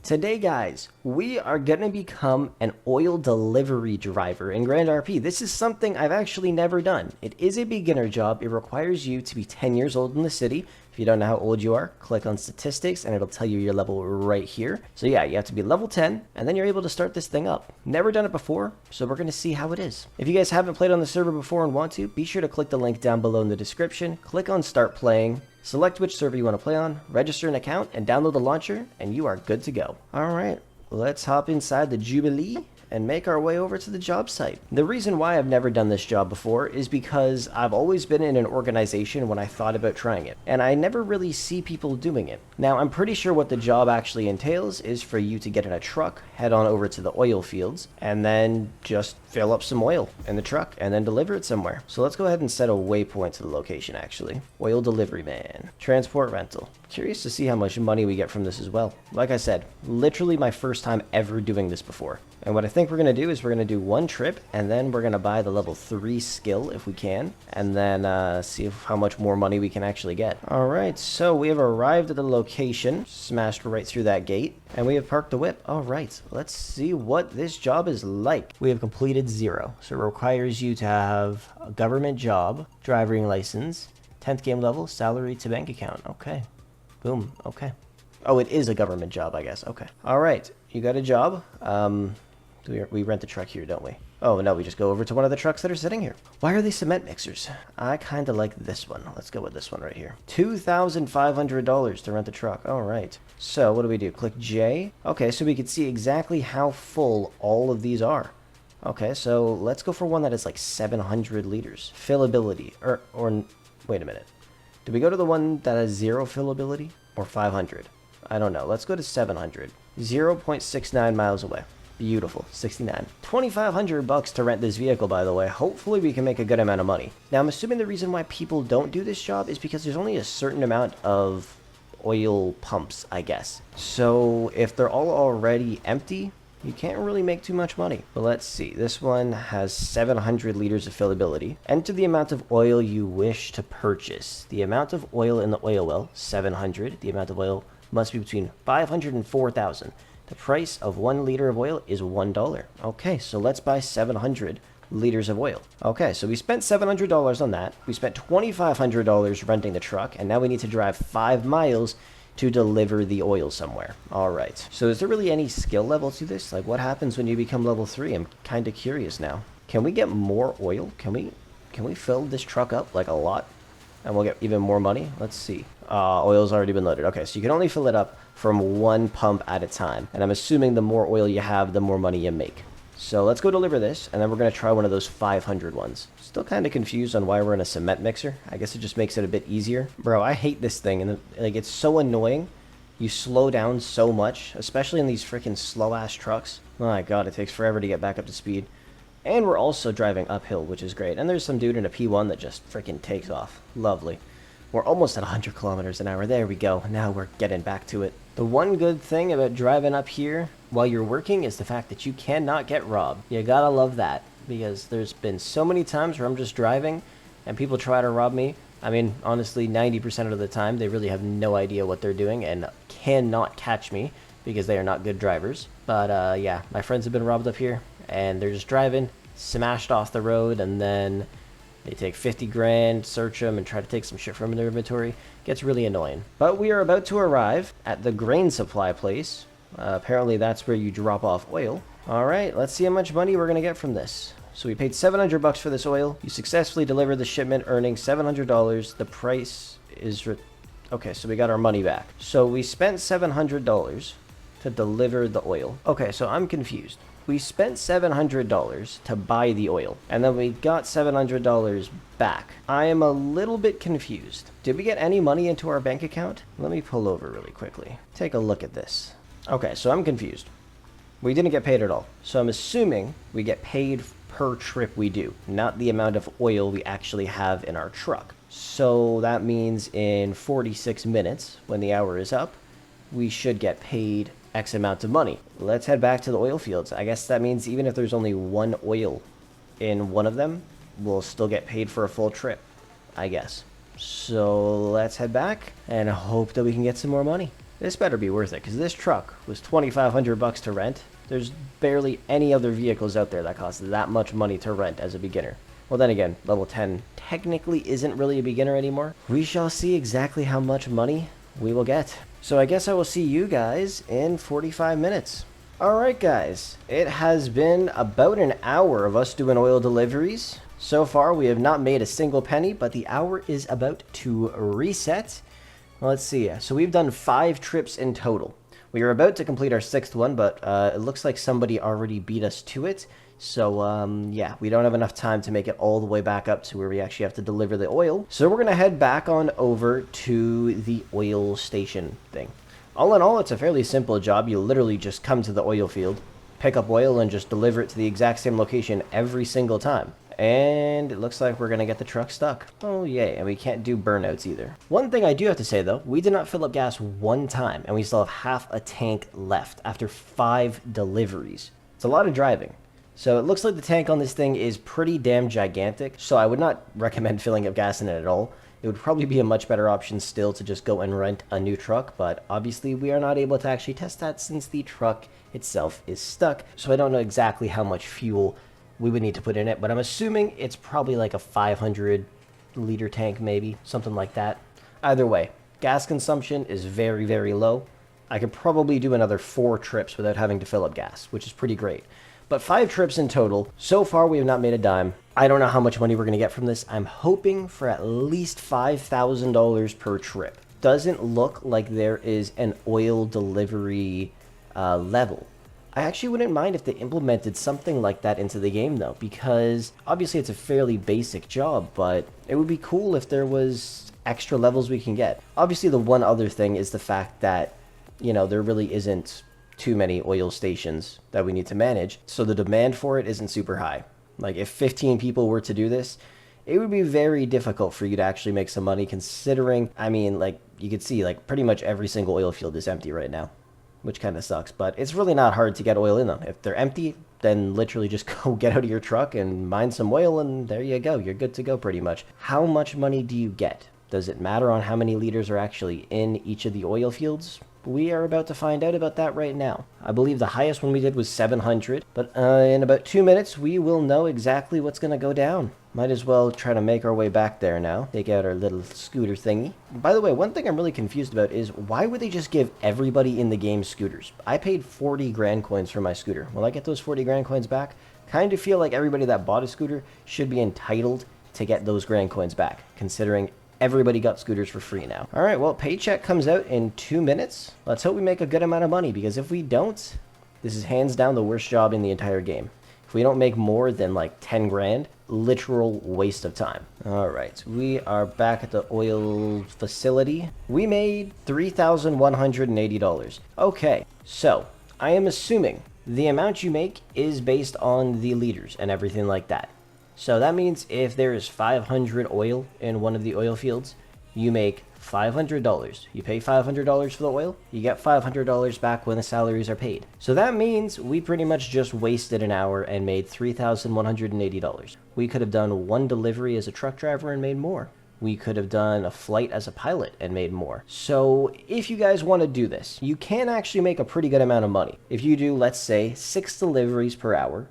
Today, guys, we are going to become an oil delivery driver in Grand RP. This is something I've actually never done. It is a beginner job. It requires you to be 10 years old in the city. If you don't know how old you are, click on statistics and it'll tell you your level right here. So yeah, you have to be level 10 and then you're able to start this thing up. Never done it before, so we're going to see how it is. If you guys haven't played on the server before and want to, be sure to click the link down below in the description, click on start playing, select which server you want to play on, register an account, and download the launcher, and you are good to go. Alright, let's hop inside the Jubilee and make our way over to the job site. The reason why I've never done this job before is because I've always been in an organization when I thought about trying it, and I never really see people doing it. Now, I'm pretty sure what the job actually entails is for you to get in a truck, head on over to the oil fields, and then just fill up some oil in the truck and then deliver it somewhere. So let's go ahead and set a waypoint to the location actually. Oil delivery man, transport rental. Curious to see how much money we get from this as well. Like I said, literally my first time ever doing this before. And what I think we're going to do is we're going to do one trip and then we're going to buy the level 3 skill if we can. And then see how much more money we can actually get. Alright, so we have arrived at the location. Smashed right through that gate. And we have parked the whip. Alright, let's see what this job is like. We have completed 0. So it requires you to have a government job, driving license, 10th game level, salary to bank account. Okay. Boom. Okay. Oh, it is a government job, I guess. Okay. Alright, you got a job. We rent the truck here, don't we? Oh, no, we just go over to one of the trucks that are sitting here. Why are they cement mixers? I kind of like this one. Let's go with this one right here. $2,500 to rent the truck. All right. So what do? Click J. Okay, so we can see exactly how full all of these are. Okay, so let's go for one that is like 700 liters. Fillability. Or wait a minute. Do we go to the one that has 0 fillability? Or 500? I don't know. Let's go to 700. 0.69 miles away. Beautiful. 69. 2,500 bucks to rent this vehicle, by the way. Hopefully we can make a good amount of money. Now, I'm assuming the reason why people don't do this job is because there's only a certain amount of oil pumps, I guess. So if they're all already empty, you can't really make too much money. But let's see. This one has 700 liters of fillability. Enter the amount of oil you wish to purchase. The amount of oil in the oil well, 700. The amount of oil must be between 500 and 4,000. The price of 1 liter of oil is $1. Okay, so let's buy 700 liters of oil. Okay, so we spent $700 on that. We spent $2,500 renting the truck, and now we need to drive 5 miles to deliver the oil somewhere. All right. So is there really any skill level to this? Like, what happens when you become level 3? I'm kind of curious now. Can we get more oil? Can we fill this truck up like a lot? And we'll get even more money? Let's see. Oil's already been loaded. Okay, so you can only fill it up from one pump at a time. And I'm assuming the more oil you have, the more money you make. So let's go deliver this, and then we're going to try one of those 500 ones. Still kind of confused on why we're in a cement mixer. I guess it just makes it a bit easier. Bro, I hate this thing, and like it's so annoying. You slow down so much, especially in these freaking slow-ass trucks. Oh my god, it takes forever to get back up to speed. And we're also driving uphill, which is great. And there's some dude in a P1 that just freaking takes off. Lovely. We're almost at 100 kilometers an hour. There we go. Now we're getting back to it. The one good thing about driving up here while you're working is the fact that you cannot get robbed. You gotta love that, because there's been so many times where I'm just driving and people try to rob me. I mean, honestly, 90% of the time they really have no idea what they're doing and cannot catch me because they are not good drivers. But yeah, my friends have been robbed up here and they're just driving, smashed off the road, and then they take 50 grand, search them, and try to take some shit from their inventory. Gets really annoying. But we are about to arrive at the grain supply place. Apparently that's where you drop off oil. Alright, let's see how much money we're going to get from this. So we paid 700 bucks for this oil. You successfully delivered the shipment, earning $700. The price is... Okay, so we got our money back. So we spent $700 to deliver the oil. Okay, so I'm confused. We spent $700 to buy the oil, and then we got $700 back. I am a little bit confused. Did we get any money into our bank account? Let me pull over really quickly. Take a look at this. Okay, so I'm confused. We didn't get paid at all. So I'm assuming we get paid per trip we do, not the amount of oil we actually have in our truck. So that means in 46 minutes, when the hour is up, we should get paid X amount of money. Let's head back to the oil fields. I guess that means even if there's only one oil in one of them, we'll still get paid for a full trip, I guess. So let's head back and hope that we can get some more money. This better be worth it, because this truck was $2,500 to rent. There's barely any other vehicles out there that cost that much money to rent as a beginner. Well, then again, level 10 technically isn't really a beginner anymore. We shall see exactly how much money we will get. So I guess I will see you guys in 45 minutes. Alright guys, it has been about an hour of us doing oil deliveries. So far we have not made a single penny, but the hour is about to reset. Well, let's see. So we've done 5 trips in total. We are about to complete our 6th one, but it looks like somebody already beat us to it. So, yeah, we don't have enough time to make it all the way back up to where we actually have to deliver the oil. So we're going to head back on over to the oil station thing. All in all, it's a fairly simple job. You literally just come to the oil field, pick up oil, and just deliver it to the exact same location every single time. And it looks like we're going to get the truck stuck. Oh, yay. And we can't do burnouts either. One thing I do have to say, though, we did not fill up gas one time, and we still have half a tank left after 5 deliveries. It's a lot of driving. So it looks like the tank on this thing is pretty damn gigantic, so I would not recommend filling up gas in it at all. It would probably be a much better option still to just go and rent a new truck, but obviously we are not able to actually test that since the truck itself is stuck. So I don't know exactly how much fuel we would need to put in it, but I'm assuming it's probably like a 500 liter tank, maybe something like that. Either way, gas consumption is very, very low. I could probably do another 4 trips without having to fill up gas, which is pretty great. But 5 trips in total. So far, we have not made a dime. I don't know how much money we're going to get from this. I'm hoping for at least $5,000 per trip. Doesn't look like there is an oil delivery level. I actually wouldn't mind if they implemented something like that into the game, though, because obviously it's a fairly basic job, but it would be cool if there was extra levels we can get. Obviously, the one other thing is the fact that, you know, there really isn't too many oil stations that we need to manage, so the demand for it isn't super high. Like, if 15 people were to do this, it would be very difficult for you to actually make some money, considering, I mean, like, you could see, like, pretty much every single oil field is empty right now, which kind of sucks, but it's really not hard to get oil in them. If they're empty, then literally just go get out of your truck and mine some oil, and there you go. You're good to go, pretty much. How much money do you get? Does it matter on how many liters are actually in each of the oil fields? We are about to find out about that right now. I believe the highest one we did was 700, but in about 2 minutes, we will know exactly what's going to go down. Might as well try to make our way back there now. Take out our little scooter thingy. By the way, one thing I'm really confused about is why would they just give everybody in the game scooters? I paid 40 grand coins for my scooter. Will I get those 40 grand coins back? Kind of feel like everybody that bought a scooter should be entitled to get those grand coins back, considering everybody got scooters for free now. All right, well, paycheck comes out in 2 minutes. Let's hope we make a good amount of money, because if we don't, this is hands down the worst job in the entire game. If we don't make more than like 10 grand, literal waste of time. All right, we are back at the oil facility. We made $3,180. Okay, so I am assuming the amount you make is based on the liters and everything like that. So that means if there is 500 oil in one of the oil fields, you make $500. You pay $500 for the oil, you get $500 back when the salaries are paid. So that means we pretty much just wasted an hour and made $3,180. We could have done 1 delivery as a truck driver and made more. We could have done a flight as a pilot and made more. So if you guys want to do this, you can actually make a pretty good amount of money. If you do, let's say, 6 deliveries per hour,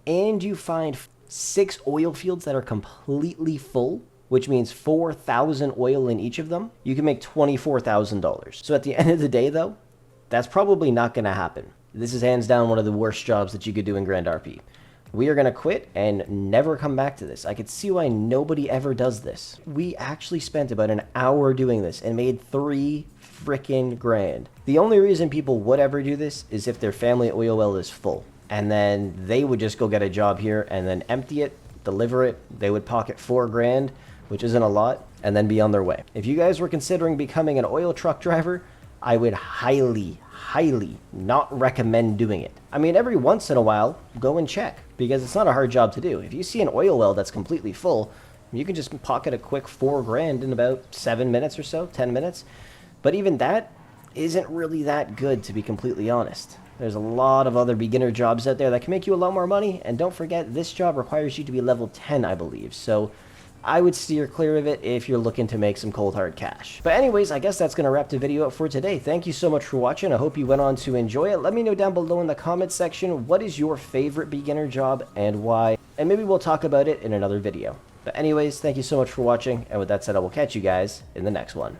and you find 6 oil fields that are completely full, which means 4,000 oil in each of them, you can make $24,000. So at the end of the day, though, that's probably not going to happen. This is hands down one of the worst jobs that you could do in Grand RP. We are going to quit and never come back to this. I could see why nobody ever does this. We actually spent about an hour doing this and made 3 freaking grand. The only reason people would ever do this is if their family oil well is full. And then they would just go get a job here and then empty it, deliver it. They would pocket 4 grand, which isn't a lot, and then be on their way. If you guys were considering becoming an oil truck driver, I would highly not recommend doing it. I mean, every once in a while, go and check, because it's not a hard job to do. If you see an oil well that's completely full, you can just pocket a quick 4 grand in about 7 minutes or so, 10 minutes. But even that isn't really that good, to be completely honest. There's a lot of other beginner jobs out there that can make you a lot more money, and don't forget, this job requires you to be level 10, I believe. So I would steer clear of it if you're looking to make some cold hard cash. But anyways, I guess that's going to wrap the video up for today. Thank you so much for watching. I hope you went on to enjoy it. Let me know down below in the comments section, what is your favorite beginner job and why? And maybe we'll talk about it in another video. But anyways, thank you so much for watching. And with that said, I will catch you guys in the next one.